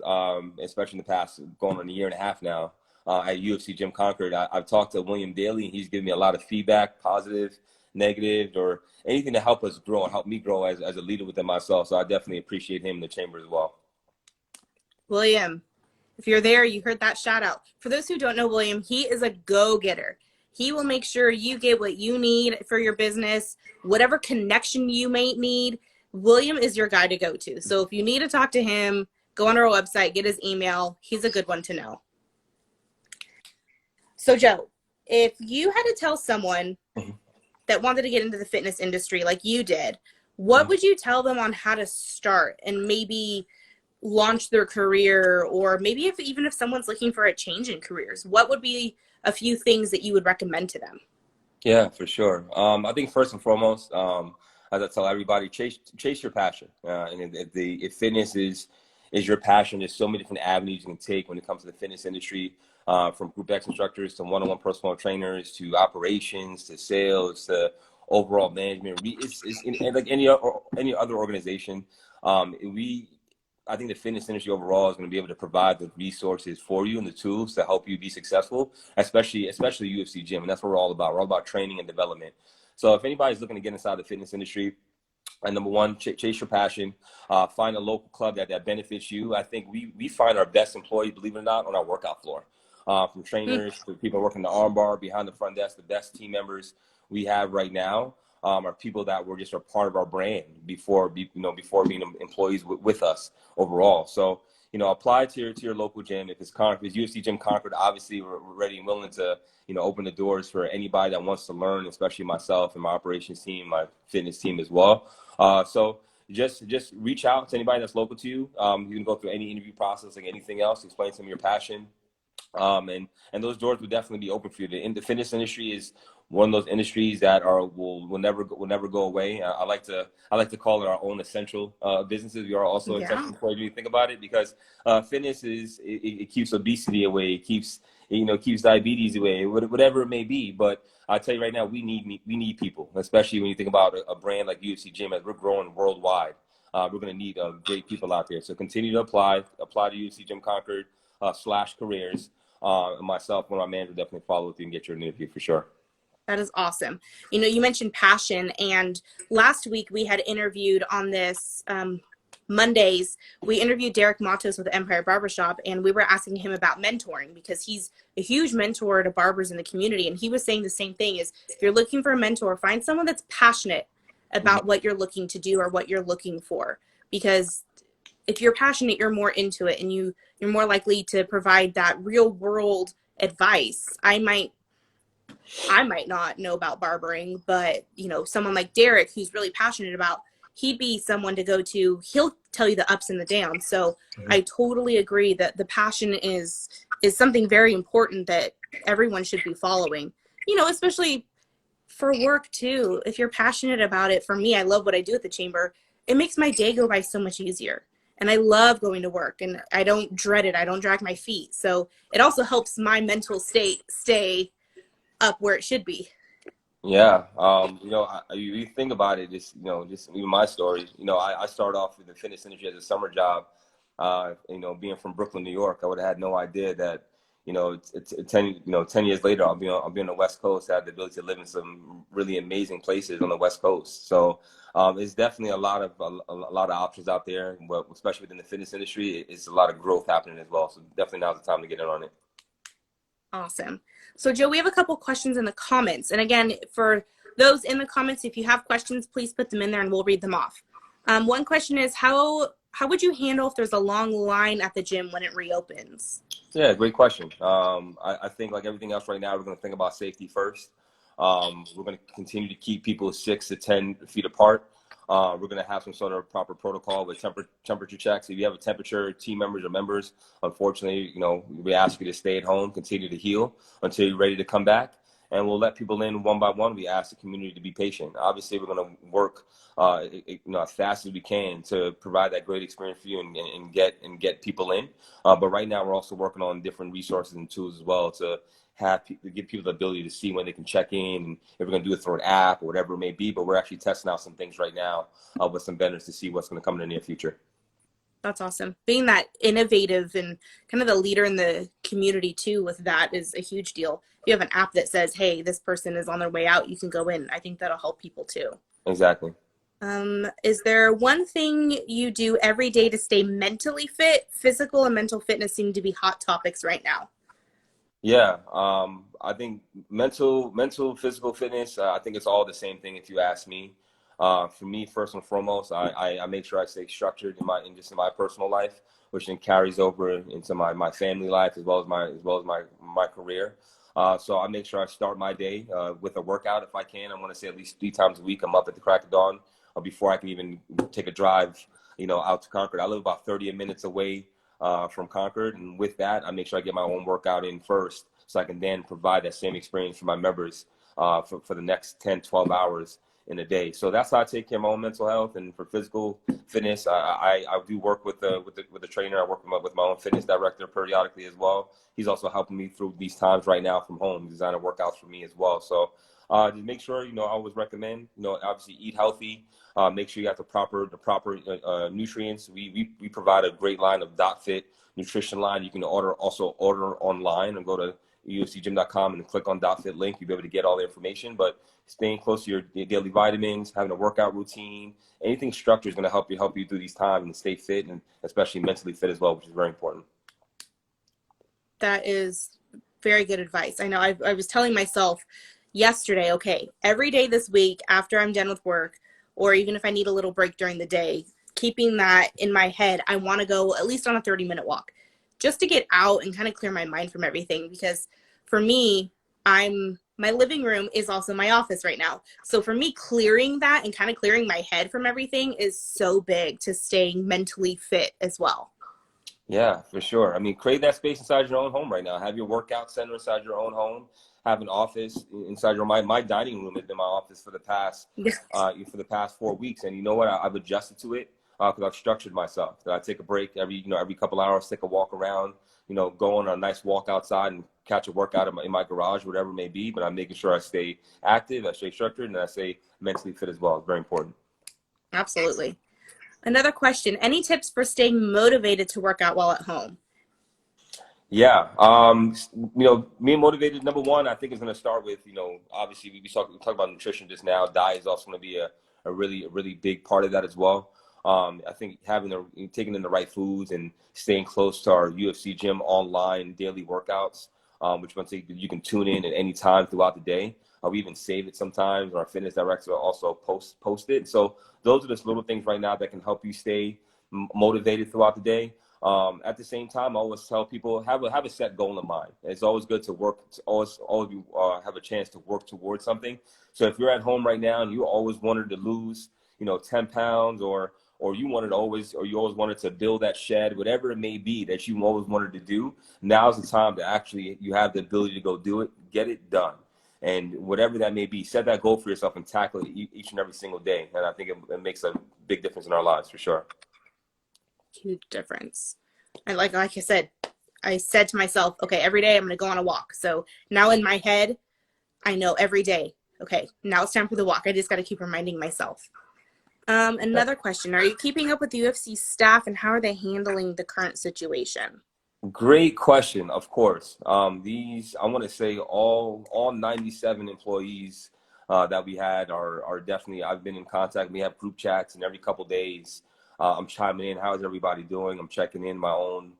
especially in the past going on a year and a half now. At UFC Gym Concord, I've talked to William daily, and he's given me a lot of feedback, positive, negative, or anything to help us grow and help me grow as a leader within myself. So I definitely appreciate him in the chamber as well. William, if you're there, you heard that shout out. For those who don't know William, he is a go-getter. He will make sure you get what you need for your business, whatever connection you may need. William is your guy to go to. So if you need to talk to him, go on our website, get his email. He's a good one to know. So Joe, if you had to tell someone that wanted to get into the fitness industry like you did, what would you tell them on how to start and maybe launch their career, or maybe even if someone's looking for a change in careers, what would be a few things that you would recommend to them? Yeah, for sure. I think first and foremost, as I tell everybody, chase your passion. And if fitness is your passion, there's so many different avenues you can take when it comes to the fitness industry. From group X instructors to one-on-one personal trainers to operations to sales to overall management. It's like any other organization. I think the fitness industry overall is going to be able to provide the resources for you and the tools to help you be successful, especially UFC Gym. And that's what we're all about. We're all about training and development. So if anybody's looking to get inside the fitness industry, and number one, chase your passion. Find a local club that benefits you. I think we find our best employees, believe it or not, on our workout floor. From trainers to people working the arm bar, behind the front desk, the best team members we have right now are people that were just a part of our brand before being employees with us overall. So, apply to your local gym. If it's UFC Gym Concord, obviously we're ready and willing to, open the doors for anybody that wants to learn, especially myself and my operations team, my fitness team as well. So just reach out to anybody that's local to you. You can go through any interview process like anything else, explain some of your passion. And those doors will definitely be open for you. The fitness industry is one of those industries that will never go away. I like to call it our own essential businesses. We are also essential employees when you think about it, because fitness it keeps obesity away, it keeps diabetes away, whatever it may be. But I tell you right now, we need people, especially when you think about a brand like UFC Gym. As we're growing worldwide, we're going to need great people out there. So continue to apply to UFC Gym Concord /careers. And myself, one of my managers, definitely follow with you and get your interview for sure. That is awesome. You mentioned passion, and last week we had interviewed on this Mondays, we interviewed Derek Matos with Empire Barbershop, and we were asking him about mentoring because he's a huge mentor to barbers in the community. And he was saying the same thing is, if you're looking for a mentor, find someone that's passionate about what you're looking to do or what you're looking for. Because if you're passionate, you're more into it, and you're more likely to provide that real world advice. I might not know about barbering, but someone like Derek, who's really passionate about, he'd be someone to go to. He'll tell you the ups and the downs. So I totally agree that the passion is something very important that everyone should be following, especially for work too. If you're passionate about it, for me, I love what I do at the chamber. It makes my day go by so much easier. And I love going to work, and I don't dread it. I don't drag my feet. So it also helps my mental state stay up where it should be. Yeah, you think about it, just even my story. I started off in the fitness industry as a summer job. Being from Brooklyn, New York, I would have had no idea that, it's 10 years later, I'll be on the West Coast. I had the ability to live in some really amazing places on the West Coast. So, it's definitely a lot of options out there, but especially within the fitness industry, it's a lot of growth happening as well. So definitely now's the time to get in on it. Awesome. So, Joe, we have a couple questions in the comments. And again, for those in the comments, if you have questions, please put them in there and we'll read them off. One question is how would you handle if there's a long line at the gym when it reopens? Yeah, great question. I think like everything else right now, we're going to think about safety first. We're going to continue to keep people 6 to 10 feet apart. We're going to have some sort of proper protocol with temperature checks. If you have a temperature, team members or members, unfortunately, we ask you to stay at home, continue to heal until you're ready to come back. And we'll let people in one by one. We ask the community to be patient. Obviously, we're going to work, as fast as we can to provide that great experience for you and get people in. But right now, we're also working on different resources and tools as well to give people the ability to see when they can check in, and if we're going to do it through an app or whatever it may be. But we're actually testing out some things right now with some vendors to see what's going to come in the near future. That's awesome. Being that innovative and kind of the leader in the community too with that is a huge deal. If you have an app that says, hey, this person is on their way out, you can go in. I think that'll help people too. Exactly. Is there one thing you do every day to stay mentally fit? Physical and mental fitness seem to be hot topics right now. Yeah, I think physical fitness. I think it's all the same thing if you ask me. For me, first and foremost, I make sure I stay structured in my personal life, which then carries over into my family life as well as my career. So I make sure I start my day with a workout if I can. I want to say at least 3 times a week. I'm up at the crack of dawn before I can even take a drive, out to Concord. I live about 30 minutes away from Concord. And with that, I make sure I get my own workout in first so I can then provide that same experience for my members for the next 10, 12 hours in a day. So that's how I take care of my own mental health. And for physical fitness, I do work with the trainer. I work with my own fitness director periodically as well. He's also helping me through these times right now from home, designing workouts for me as well. So just make sure, I always recommend, obviously eat healthy. Make sure you have the proper nutrients. We provide a great line of DotFit nutrition line. You can also order online and go to ufcgym.com and click on DotFit link. You'll be able to get all the information. But staying close to your daily vitamins, having a workout routine, anything structured is going to help you through these times and stay fit and especially mentally fit as well, which is very important. That is very good advice. I know I was telling myself yesterday, okay, every day this week after I'm done with work, or even if I need a little break during the day, keeping that in my head, I want to go at least on a 30-minute walk just to get out and kind of clear my mind from everything. Because for me, my living room is also my office right now. So for me, clearing that and kind of clearing my head from everything is so big to staying mentally fit as well. Yeah, for sure. I mean, create that space inside your own home right now. Have your workout center inside your own home. Have an office inside my dining room has been my office for the past 4 weeks. And you know what? I've adjusted to it because I've structured myself. That I take a break every couple hours, take a walk around. Go on a nice walk outside and catch a workout in my garage, whatever it may be. But I'm making sure I stay active, I stay structured, and I stay mentally fit as well. It's very important. Absolutely. Another question, any tips for staying motivated to work out while at home? Yeah. Being motivated, number one, I think is going to start with, obviously we talk about nutrition just now. Diet is also going to be a really big part of that as well. I think taking in the right foods and staying close to our UFC gym online daily workouts, which once you can tune in at any time throughout the day. We even save it sometimes. Our fitness director also post it. So those are just little things right now that can help you stay motivated throughout the day. At the same time, I always tell people have a set goal in mind. It's always good to work. To always have a chance to work towards something. So if you're at home right now and you always wanted to lose, 10 pounds or you always wanted to build that shed, whatever it may be that you always wanted to do, now's the time to actually you have the ability to go do it, get it done. And whatever that may be, set that goal for yourself and tackle it each and every single day. And I think it makes a big difference in our lives for sure. Huge difference. And like I said, I said to myself, okay, every day I'm going to go on a walk. So now in my head, I know every day, Okay, now it's time for the walk. I just got to keep reminding myself. Another question. Are you keeping up with the UFC staff, and how are they handling the current situation? Great question, of course. These, I want to say all 97 employees that we had are definitely, I've been in contact. We have group chats, and every couple days I'm chiming in. How's everybody doing? I'm checking in my own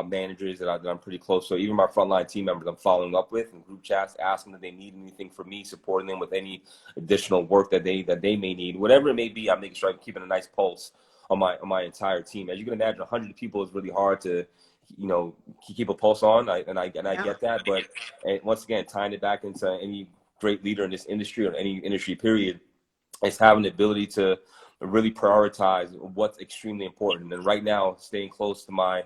managers that I'm pretty close to. Even my frontline team members I'm following up with in group chats, asking if they need anything from me, supporting them with any additional work that they may need. Whatever it may be, I'm making sure I'm keeping a nice pulse on my entire team. As you can imagine, 100 people is really hard to keep a pulse on. I Yeah. get that, but once again, tying it back into any great leader in this industry or any industry period, is having the ability to really prioritize what's extremely important. And right now, staying close to my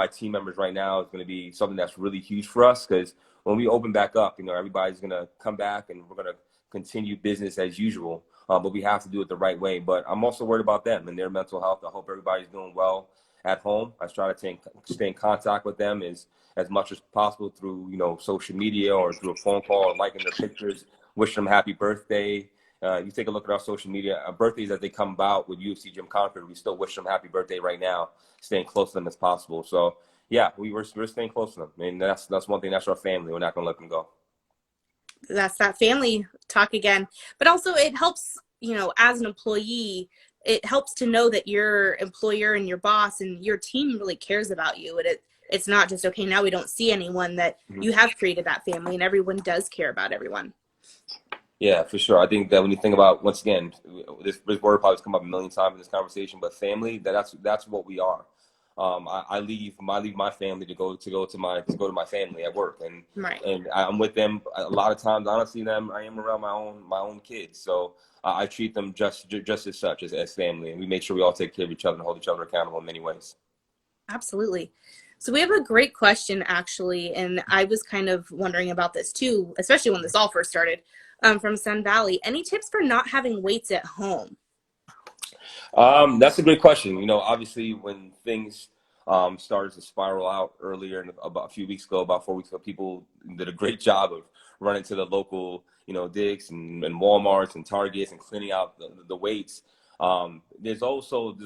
team members right now is going to be something that's really huge for us, because when we open back up, everybody's going to come back and we're going to continue business as usual. But we have to do it the right way. But I'm also worried about them and their mental health. I hope everybody's doing well at home. I try to stay in contact with them as much as possible through social media or through a phone call or liking their pictures, wishing them happy birthday. You take a look at our social media birthdays as they come about with UFC Gym Concord. We still wish them happy birthday right now, staying close to them as possible. So yeah, we're staying close to them. I mean, that's one thing. That's our family. We're not going to let them go. That's that family talk again. But also it helps, as an employee, it helps to know that your employer and your boss and your team really cares about you. And it's not just, okay, now we don't see anyone, that you have created that family and everyone does care about everyone. Yeah, for sure. I think that when you think about, once again, this word probably has come up a million times in this conversation, but family, that's what we are. I leave my family to go to my family at work, and Right. and I'm with them a lot of times. Honestly, I am around my own kids, so I treat them just as such as family, and we make sure we all take care of each other and hold each other accountable in many ways. Absolutely. So we have a great question, actually, and I was kind of wondering about this too, especially when this all first started, from Sun Valley. Any tips for not having weights at home? That's a great question. Obviously, when things started to spiral out earlier, about a few weeks ago, about 4 weeks ago, people did a great job of running to the local, Dick's and Walmarts and Targets and cleaning out the weights. There's also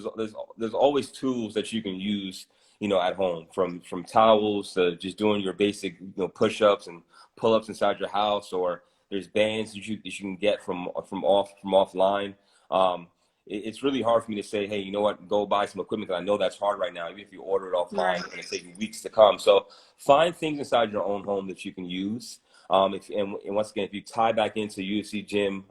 there's always tools that you can use, at home, from towels to just doing your basic, push-ups and pull-ups inside your house, or there's bands that you can get from offline. It's really hard for me to say, hey, you know what, go buy some equipment, because I know that's hard right now. Even if you order it offline, Right. it's going to take you weeks to come. So find things inside your own home that you can use. And once again, if you tie back into UFC Gym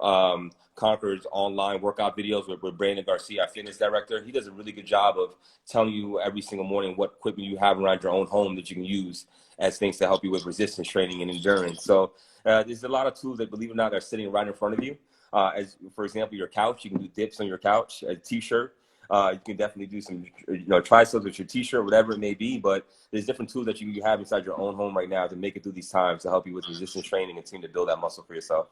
Concord's online workout videos with Brandon Garcia, our fitness director, he does a really good job of telling you every single morning what equipment you have around your own home that you can use as things to help you with resistance training and endurance. So there's a lot of tools that, believe it or not, are sitting right in front of you. As for example, your couch, you can do dips on your couch, a t-shirt. You can definitely do some, triceps with your t-shirt, whatever it may be. But there's different tools that you have inside your own home right now to make it through these times, to help you with resistance training and continue to build that muscle for yourself.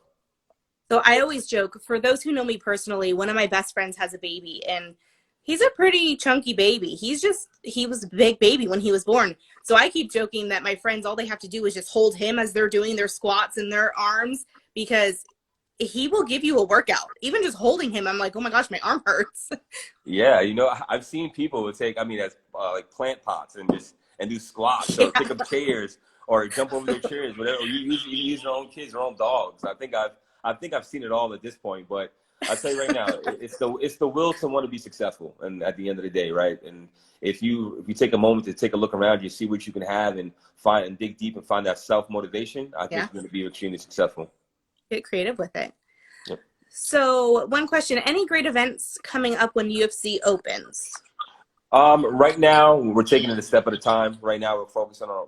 So I always joke, for those who know me personally, one of my best friends has a baby, and he's a pretty chunky baby. He was a big baby when he was born. So I keep joking that my friends, all they have to do is just hold him as they're doing their squats in their arms, because he will give you a workout. Even just holding him, I'm like, oh my gosh, my arm hurts. Yeah, I've seen people who take, as like plant pots and do squats, or Yeah. pick up chairs or jump over their chairs, whatever. Or you use their own kids, their own dogs. I think I've seen it all at this point. But I tell you right now, it's the will to want to be successful, and at the end of the day, right? And if you take a moment to take a look around you, see what you can have, and find and dig deep and find that self motivation, I think Yeah. you're going to be extremely successful. Get creative with it. Yep. So one question, any great events coming up when UFC opens? Right now, we're taking it a step at a time. Right now, we're focused on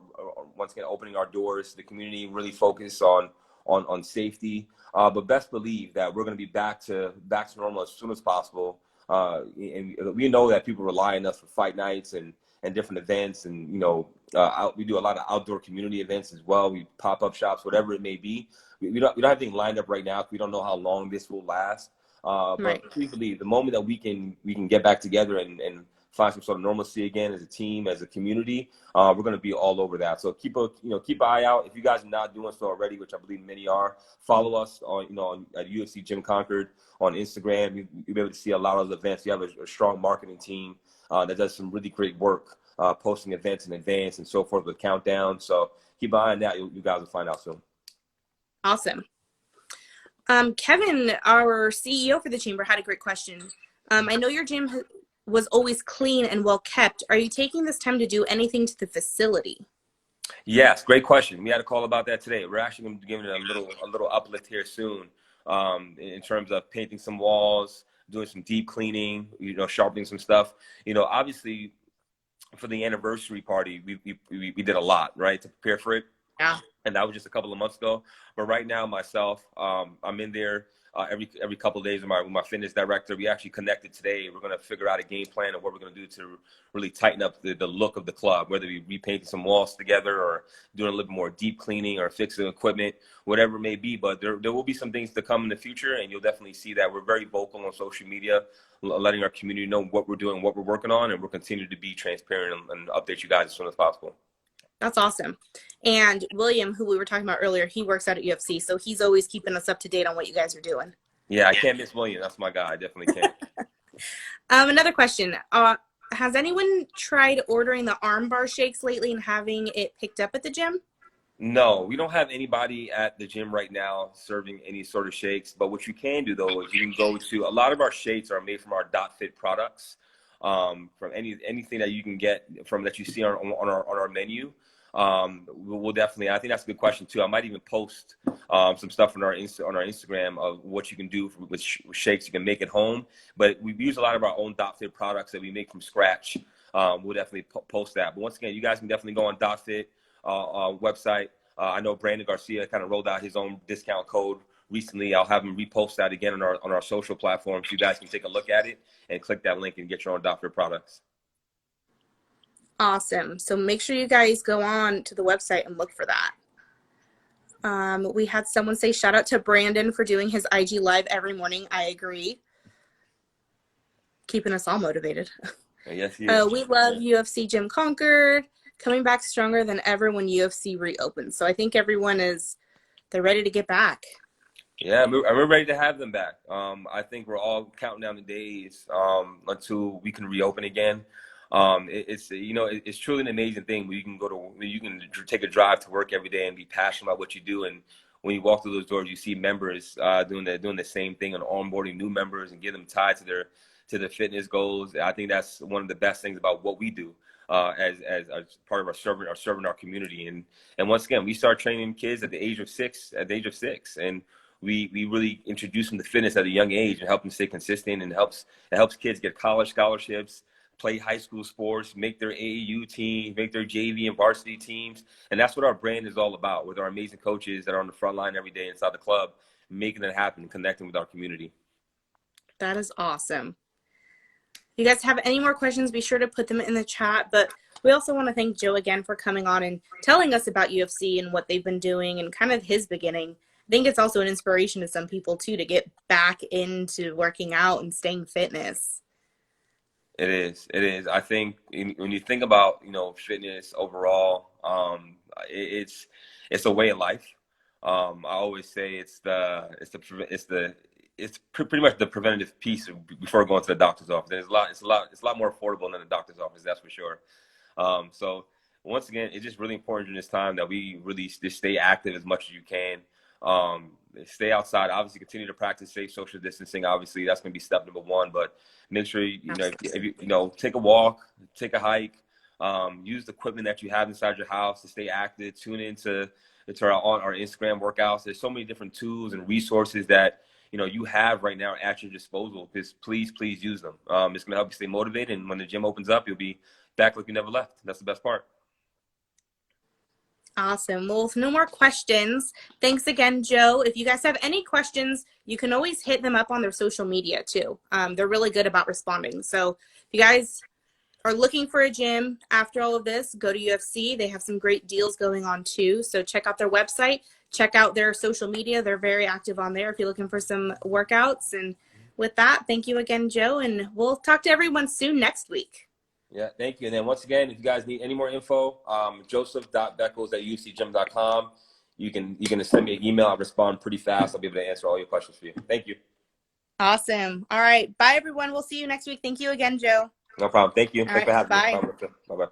once again opening our doors. The community really focused on safety. But best believe that we're going to be back to normal as soon as possible. And we know that people rely on us for fight nights and different events, and we do a lot of outdoor community events as well. We pop up shops, whatever it may be. We don't have anything lined up right now. We don't know how long this will last. Right. But please believe, the moment that we can get back together and find some sort of normalcy again as a team, as a community, we're going to be all over that. So keep an eye out. If you guys are not doing so already, which I believe many are, follow us at UFC Gym Concord on Instagram. You'll be able to see a lot of the events. You have a strong marketing team that does some really great work, posting events in advance and so forth with countdown. So keep an eye on that. You guys will find out soon. Awesome. Kevin, our CEO for the chamber, had a great question. I know your gym was always clean and well kept. Are you taking this time to do anything to the facility? Yes, great question. We had a call about that today. We're actually going to be giving it a little uplift here soon, in terms of painting some walls, doing some deep cleaning, sharpening some stuff. Obviously, for the anniversary party, we did a lot, right, to prepare for it. Yeah. And that was just a couple of months ago. But right now, myself, I'm in there every couple of days with my fitness director. We actually connected today. We're going to figure out a game plan of what we're going to do to really tighten up the look of the club, whether we repainting some walls together or doing a little bit more deep cleaning or fixing equipment, whatever it may be. But there will be some things to come in the future, and you'll definitely see that. We're very vocal on social media, letting our community know what we're doing, what we're working on, and we'll continue to be transparent and update you guys as soon as possible. That's awesome. And William, who we were talking about earlier, he works out at UFC, so he's always keeping us up to date on what you guys are doing. Yeah, I can't miss William. That's my guy. I definitely can't. Another question. Has anyone tried ordering the arm bar shakes lately and having it picked up at the gym? No, we don't have anybody at the gym right now serving any sort of shakes. But what you can do, though, is you can go to – a lot of our shakes are made from our .fit products, from anything that you can get from that you see on our menu. We'll definitely. I think that's a good question too. I might even post some stuff on our Instagram of what you can do with shakes you can make at home. But we use a lot of our own .fit products that we make from scratch. We'll definitely post that. But once again, you guys can definitely go on .fit website. I know Brandon Garcia kind of rolled out his own discount code recently. I'll have him repost that again on our social platforms. So you guys can take a look at it and click that link and get your own .fit products. Awesome. So make sure you guys go on to the website and look for that. We had someone say shout out to Brandon for doing his IG live every morning. I agree. Keeping us all motivated. Yes, he is. We love UFC Gym Concord, coming back stronger than ever when UFC reopens. So I think everyone they're ready to get back. Yeah, we're ready to have them back. I think we're all counting down the days until we can reopen again. It's truly an amazing thing where you can take a drive to work every day and be passionate about what you do. And when you walk through those doors, you see members doing the same thing and onboarding new members and get them tied to their fitness goals. I think that's one of the best things about what we do as part of serving our community. And once again, we start training kids at the age of 6, and we really introduce them to fitness at a young age and help them stay consistent, and it helps kids get college scholarships, play high school sports, make their AAU teams, make their JV and varsity teams. And that's what our brand is all about, with our amazing coaches that are on the front line every day inside the club, making it happen, connecting with our community. That is awesome. If you guys have any more questions, be sure to put them in the chat. But we also want to thank Joe again for coming on and telling us about UFC and what they've been doing and kind of his beginning. I think it's also an inspiration to some people, too, to get back into working out and staying fitness. It is. I think when you think about, fitness overall, it's a way of life. I always say it's pretty much the preventative piece before going to the doctor's office. It's a lot more affordable than the doctor's office, that's for sure. So once again, it's just really important during this time that we really just stay active as much as you can. Stay outside. Obviously, continue to practice safe social distancing. Obviously, that's going to be step number 1. But make sure if you take a walk, take a hike, use the equipment that you have inside your house to stay active. Tune into our Instagram workouts. There's so many different tools and resources that you have right now at your disposal. Just please use them. It's going to help you stay motivated. And when the gym opens up, you'll be back like you never left. That's the best part. Awesome. Well, if no more questions, thanks again, Joe. If you guys have any questions, you can always hit them up on their social media too. They're really good about responding. So if you guys are looking for a gym after all of this, go to UFC. They have some great deals going on too. So check out their website, check out their social media. They're very active on there if you're looking for some workouts. And with that, thank you again, Joe. And we'll talk to everyone soon next week. Yeah, thank you. And then once again, if you guys need any more info, joseph.beckles@ufcgym.com. You can send me an email. I'll respond pretty fast. I'll be able to answer all your questions for you. Thank you. Awesome. All right. Bye, everyone. We'll see you next week. Thank you again, Joe. No problem. Thank you. All Thanks for right. having me. Bye. Bye bye.